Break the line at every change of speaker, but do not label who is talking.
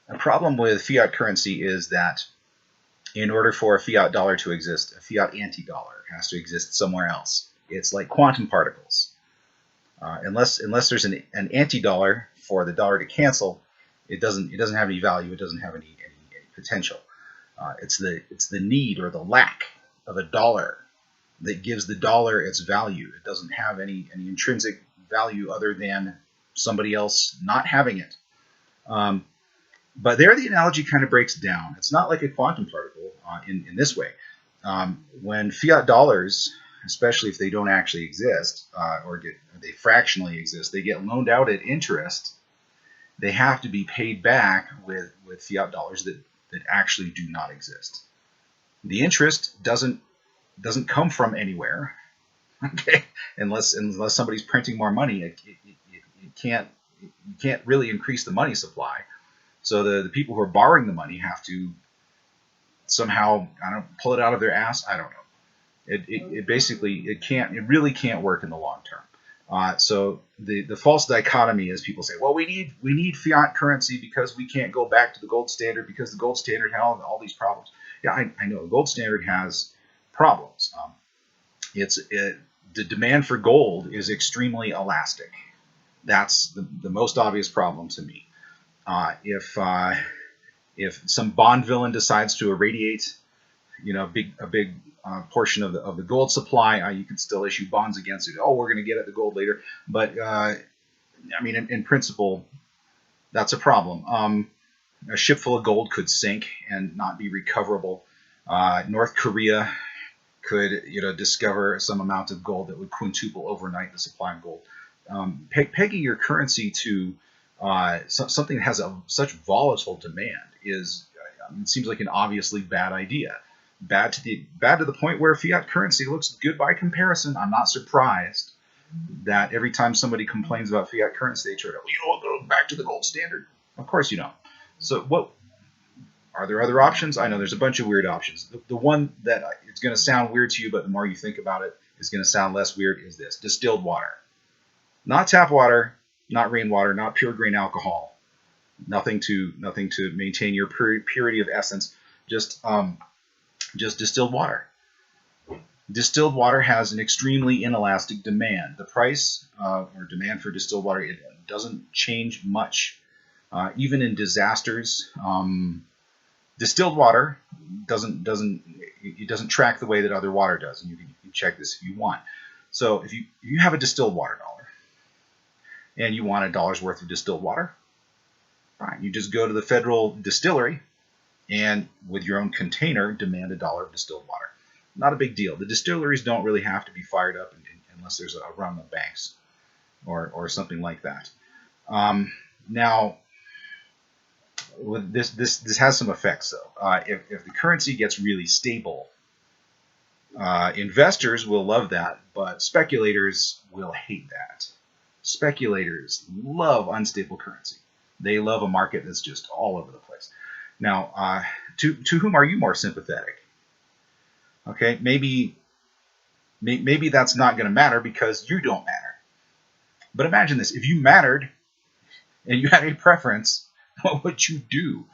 The problem with fiat currency is that in order for a fiat dollar to exist, a fiat anti-dollar has to exist somewhere else. It's like quantum particles. Unless there's an anti-dollar for the dollar to cancel, it doesn't have any value. It doesn't have any potential. It's the need or the lack of a dollar that gives the dollar its value. It doesn't have any intrinsic value other than somebody else not having it. But there the analogy kind of breaks down. It's not like a quantum particle in this way. When fiat dollars, especially if they don't actually exist or they fractionally exist, they get loaned out at interest. They have to be paid back with fiat dollars that actually do not exist. The interest doesn't come from anywhere, okay? Unless somebody's printing more money, you can't really increase the money supply. So the people who are borrowing the money have to somehow, pull it out of their ass. I don't know. It really can't work in the long term. So the false dichotomy is people say, well, we need fiat currency because we can't go back to the gold standard because the gold standard had all these problems. Yeah, I know the gold standard has problems. The demand for gold is extremely elastic. That's the most obvious problem to me. If some Bond villain decides to irradiate, a big portion of the gold supply, you can still issue bonds against it. Oh, we're going to get at the gold later, but in principle, that's a problem. A ship full of gold could sink and not be recoverable. North Korea could, discover some amount of gold that would quintuple overnight the supply of gold. Pegging your currency to something that has such volatile demand it seems like an obviously bad idea. Bad to the point where fiat currency looks good by comparison. I'm not surprised that every time somebody complains about fiat currency, they try to, go back to the gold standard. Of course you don't. So what are there other options? I know there's a bunch of weird options. The one that it's going to sound weird to you, but the more you think about it, is going to sound less weird is this: distilled water. Not tap water, not rainwater, not pure grain alcohol. Nothing to maintain your purity of essence. Just distilled water. Distilled water has an extremely inelastic demand. The price or demand for distilled water, it doesn't change much. Even in disasters, distilled water doesn't track the way that other water does, and you can check this if you want. So if you have a distilled water dollar and you want $1 worth of distilled water, fine. You just go to the federal distillery and with your own container demand $1 of distilled water. Not a big deal. The distilleries don't really have to be fired up unless there's a run on the banks or something like that. Now, with this has some effects though. If the currency gets really stable, investors will love that, but speculators will hate that. Speculators love unstable currency. They love a market that's just all over the place. Now, to whom are you more sympathetic? Okay, maybe that's not going to matter because you don't matter. But imagine this: if you mattered and you had a preference, what would you do?